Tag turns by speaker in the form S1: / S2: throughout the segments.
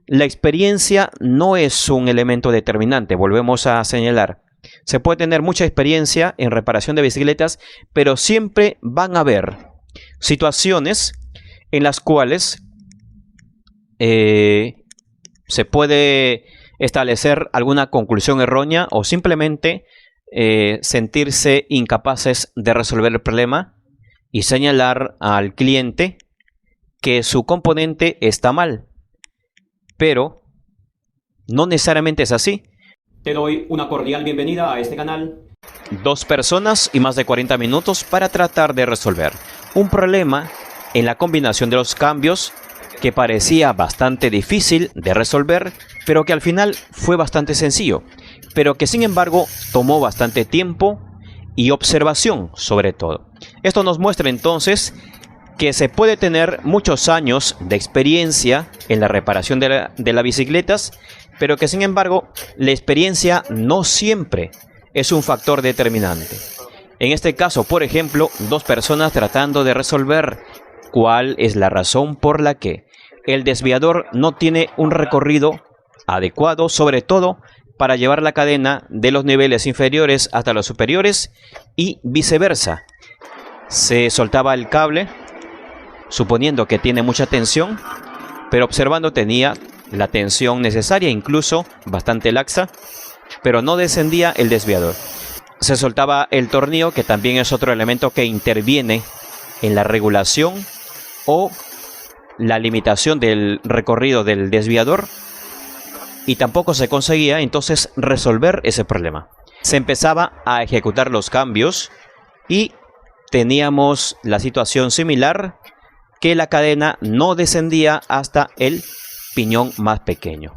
S1: La experiencia no es un elemento determinante, volvemos a señalar. Se puede tener mucha experiencia en reparación de bicicletas, pero siempre van a haber situaciones en las cuales se puede establecer alguna conclusión errónea o simplemente sentirse incapaces de resolver el problema y señalar al cliente que su componente está mal. Pero no necesariamente es así. Te doy una cordial bienvenida a este canal. 2 personas y más de 40 minutos para tratar de resolver un problema en la combinación de los cambios que parecía bastante difícil de resolver, pero que al final fue bastante sencillo, pero que sin embargo tomó bastante tiempo y observación sobre todo. Esto nos muestra entonces que se puede tener muchos años de experiencia en la reparación de las bicicletas, pero que sin embargo la experiencia no siempre es un factor determinante. En este caso, por ejemplo, 2 personas tratando de resolver cuál es la razón por la que el desviador no tiene un recorrido adecuado, sobre todo para llevar la cadena de los niveles inferiores hasta los superiores y viceversa. Se soltaba el cable suponiendo que tiene mucha tensión, pero observando tenía la tensión necesaria, incluso bastante laxa, pero no descendía el desviador. Se soltaba el tornillo, que también es otro elemento que interviene en la regulación o la limitación del recorrido del desviador, y tampoco se conseguía entonces resolver ese problema. Se empezaba a ejecutar los cambios y teníamos la situación similar, que la cadena no descendía hasta el piñón más pequeño,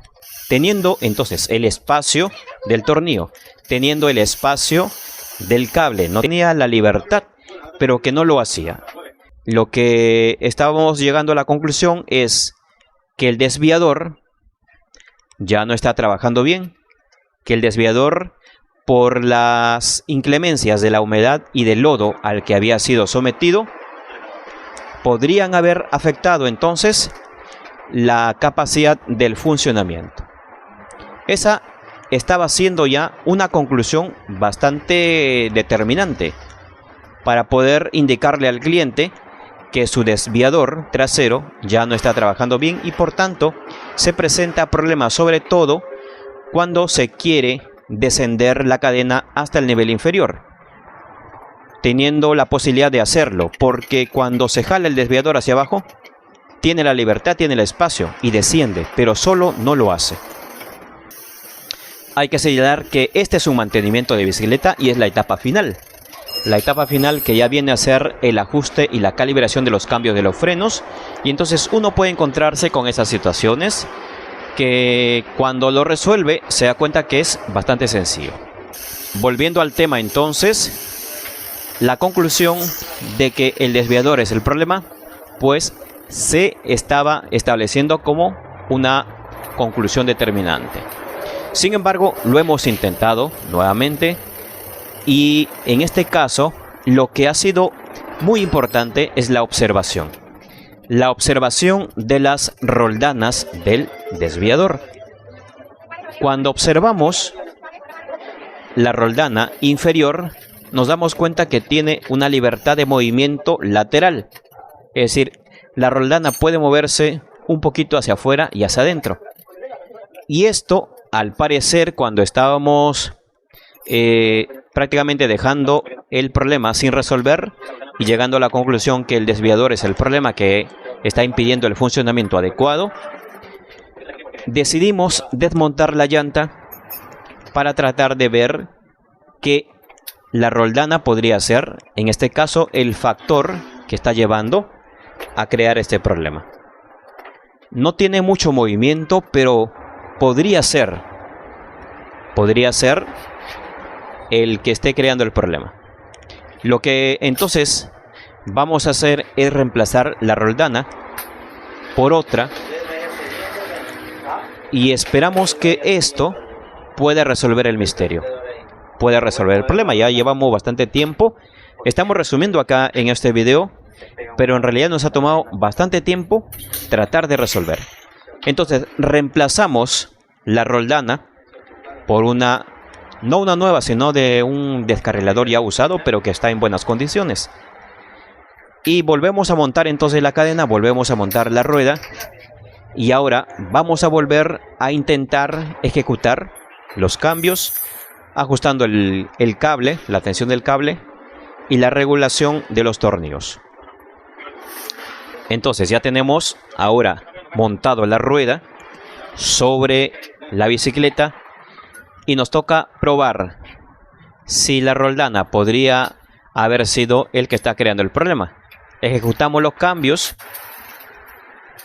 S1: teniendo entonces el espacio del tornillo, teniendo el espacio del cable. No tenía la libertad, pero que no lo hacía. Lo que estábamos llegando a la conclusión es que el desviador ya no está trabajando bien, que el desviador, por las inclemencias de la humedad y del lodo al que había sido sometido, podrían haber afectado entonces la capacidad del funcionamiento. Esa estaba siendo ya una conclusión bastante determinante para poder indicarle al cliente que su desviador trasero ya no está trabajando bien, y por tanto se presenta problemas, sobre todo cuando se quiere descender la cadena hasta el nivel inferior, teniendo la posibilidad de hacerlo, porque cuando se jala el desviador hacia abajo tiene la libertad, tiene el espacio y desciende, pero solo no lo hace. Hay que señalar que este es un mantenimiento de bicicleta y es la etapa final. La etapa final, que ya viene a ser el ajuste y la calibración de los cambios de los frenos, y entonces uno puede encontrarse con esas situaciones que cuando lo resuelve se da cuenta que es bastante sencillo. Volviendo al tema entonces, la conclusión de que el desviador es el problema, pues se estaba estableciendo como una conclusión determinante. Sin embargo, lo hemos intentado nuevamente, y en este caso lo que ha sido muy importante es la observación. La observación de las roldanas del desviador. Cuando observamos la roldana inferior, nos damos cuenta que tiene una libertad de movimiento lateral. Es decir, la roldana puede moverse un poquito hacia afuera y hacia adentro. Y esto, al parecer, cuando estábamos prácticamente dejando el problema sin resolver y llegando a la conclusión que el desviador es el problema que está impidiendo el funcionamiento adecuado, decidimos desmontar la llanta para tratar de ver que la roldana podría ser, en este caso, el factor que está llevando a crear este problema. No tiene mucho movimiento, pero podría ser el que esté creando el problema. Lo que entonces vamos a hacer es reemplazar la roldana por otra, y esperamos que esto pueda resolver el misterio, pueda resolver el problema. Ya llevamos bastante tiempo, estamos resumiendo acá en este video, pero en realidad nos ha tomado bastante tiempo tratar de resolver. Entonces reemplazamos la roldana por una, no una nueva, sino de un descarrilador ya usado, pero que está en buenas condiciones. Y volvemos a montar entonces la cadena, volvemos a montar la rueda. Y ahora vamos a volver a intentar ejecutar los cambios, ajustando el cable, la tensión del cable y la regulación de los tornillos. Entonces ya tenemos ahora montado la rueda sobre la bicicleta y nos toca probar si la roldana podría haber sido el que está creando el problema. Ejecutamos los cambios,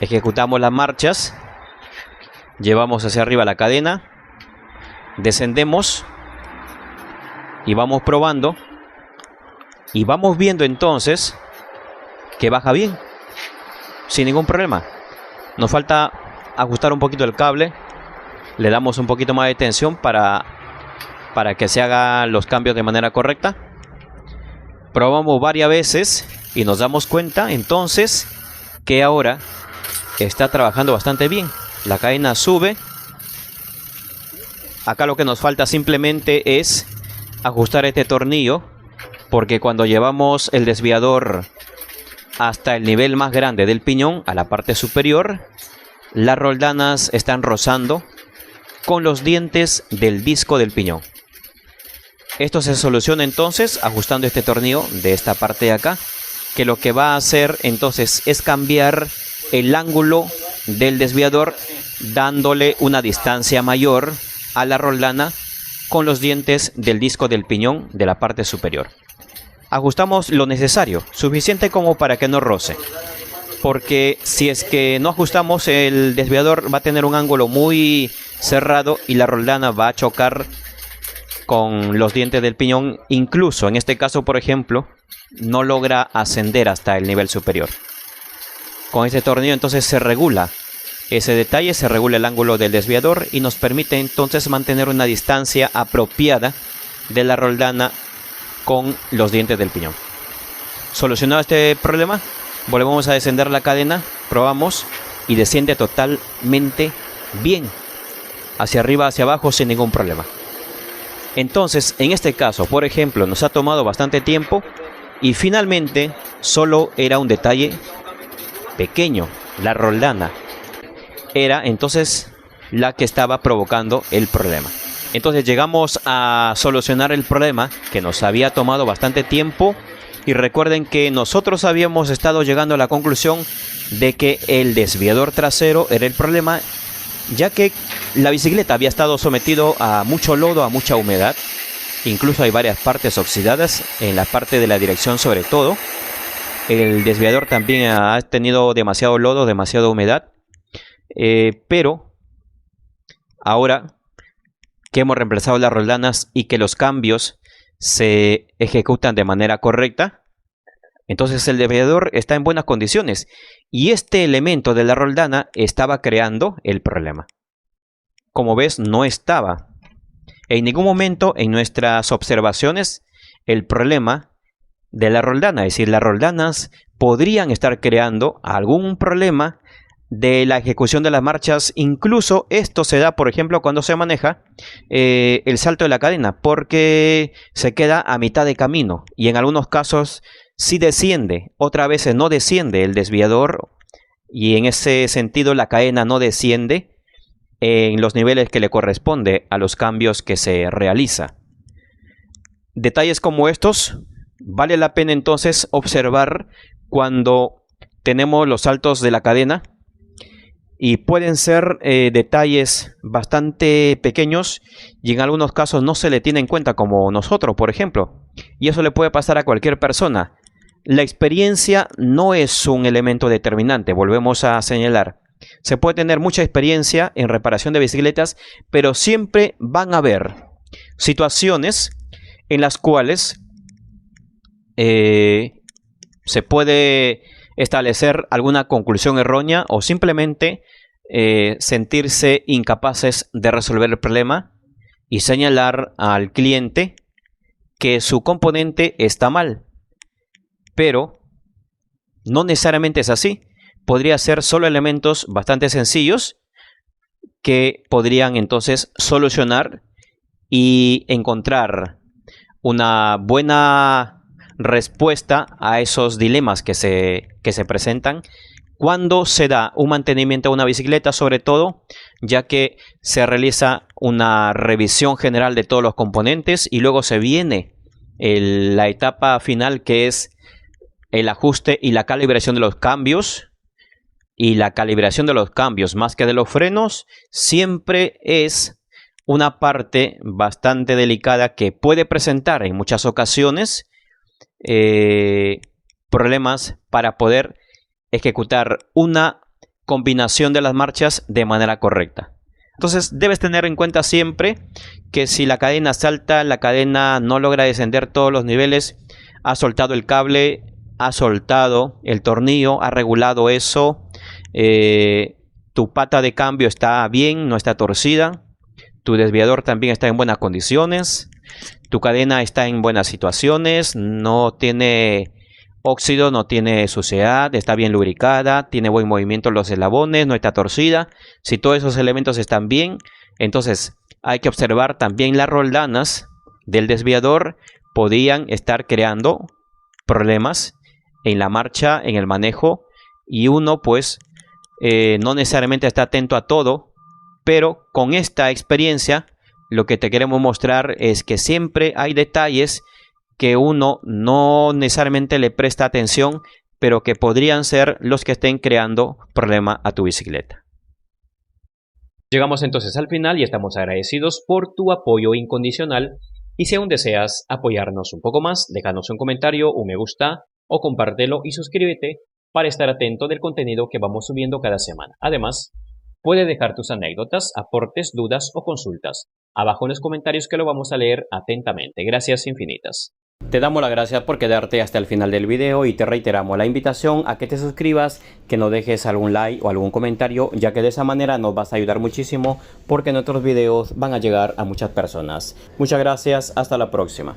S1: ejecutamos las marchas, llevamos hacia arriba la cadena, descendemos y vamos probando y vamos viendo entonces que baja bien, sin ningún problema. Nos falta ajustar un poquito el cable, le damos un poquito más de tensión para que se hagan los cambios de manera correcta. Probamos varias veces y nos damos cuenta entonces que ahora está trabajando bastante bien. La cadena sube. Acá lo que nos falta simplemente es ajustar este tornillo, porque cuando llevamos el desviador hasta el nivel más grande del piñón, a la parte superior, las roldanas están rozando con los dientes del disco del piñón. Esto se soluciona entonces ajustando este tornillo de esta parte de acá, que lo que va a hacer entonces es cambiar el ángulo del desviador, dándole una distancia mayor a la roldana con los dientes del disco del piñón de la parte superior. Ajustamos lo necesario, suficiente como para que no roce, porque si es que no ajustamos, el desviador va a tener un ángulo muy cerrado y la roldana va a chocar con los dientes del piñón. Incluso en este caso, por ejemplo, no logra ascender hasta el nivel superior. Con este tornillo entonces se regula ese detalle, se regula el ángulo del desviador y nos permite entonces mantener una distancia apropiada de la roldana con los dientes del piñón. Solucionado este problema, volvemos a descender la cadena, probamos y desciende totalmente bien, hacia arriba, hacia abajo, sin ningún problema. Entonces, en este caso, por ejemplo, nos ha tomado bastante tiempo y finalmente solo era un detalle pequeño. La roldana era entonces la que estaba provocando el problema. Entonces llegamos a solucionar el problema que nos había tomado bastante tiempo. Y recuerden que nosotros habíamos estado llegando a la conclusión de que el desviador trasero era el problema, ya que la bicicleta había estado sometido a mucho lodo, a mucha humedad. Incluso hay varias partes oxidadas en la parte de la dirección, sobre todo. El desviador también ha tenido demasiado lodo, demasiada humedad. Pero ahora que hemos reemplazado las roldanas y que los cambios se ejecutan de manera correcta, entonces el desviador está en buenas condiciones. Y este elemento de la roldana estaba creando el problema. Como ves, no estaba en ningún momento en nuestras observaciones el problema de la roldana. Es decir, las roldanas podrían estar creando algún problema de la ejecución de las marchas. Incluso esto se da, por ejemplo, cuando se maneja el salto de la cadena, porque se queda a mitad de camino y en algunos casos sí desciende, otras veces no desciende el desviador y en ese sentido la cadena no desciende en los niveles que le corresponde a los cambios que se realiza. Detalles como estos vale la pena entonces observar cuando tenemos los saltos de la cadena, y pueden ser detalles bastante pequeños y en algunos casos no se le tiene en cuenta, como nosotros, por ejemplo, y eso le puede pasar a cualquier persona. La experiencia no es un elemento determinante, volvemos a señalar. Se puede tener mucha experiencia en reparación de bicicletas, pero siempre van a haber situaciones en las cuales se puede establecer alguna conclusión errónea o simplemente sentirse incapaces de resolver el problema y señalar al cliente que su componente está mal. Pero no necesariamente es así. Podría ser solo elementos bastante sencillos que podrían entonces solucionar y encontrar una buena respuesta a esos dilemas que se presentan cuando se da un mantenimiento a una bicicleta, sobre todo ya que se realiza una revisión general de todos los componentes y luego se viene la etapa final, que es el ajuste y la calibración de los cambios. Y la calibración de los cambios, más que de los frenos, siempre es una parte bastante delicada que puede presentar en muchas ocasiones problemas para poder ejecutar una combinación de las marchas de manera correcta. Entonces debes tener en cuenta siempre que si la cadena salta, la cadena no logra descender todos los niveles, ha soltado el cable, ha soltado el tornillo, ha regulado eso, tu pata de cambio está bien, no está torcida, tu desviador también está en buenas condiciones, tu cadena está en buenas situaciones, no tiene óxido, no tiene suciedad, está bien lubricada, tiene buen movimiento en los eslabones, no está torcida. Si todos esos elementos están bien, entonces hay que observar también las roldanas del desviador. Podían estar creando problemas en la marcha, en el manejo, y uno pues no necesariamente está atento a todo, pero con esta experiencia lo que te queremos mostrar es que siempre hay detalles que uno no necesariamente le presta atención, pero que podrían ser los que estén creando problema a tu bicicleta. Llegamos entonces al final y estamos agradecidos por tu apoyo incondicional. Y si aún deseas apoyarnos un poco más, déjanos un comentario, un me gusta o compártelo y suscríbete para estar atento del contenido que vamos subiendo cada semana. Además, puedes dejar tus anécdotas, aportes, dudas o consultas abajo en los comentarios, que lo vamos a leer atentamente. Gracias infinitas. Te damos las gracias por quedarte hasta el final del video y te reiteramos la invitación a que te suscribas, que nos dejes algún like o algún comentario, ya que de esa manera nos vas a ayudar muchísimo porque nuestros videos van a llegar a muchas personas. Muchas gracias, hasta la próxima.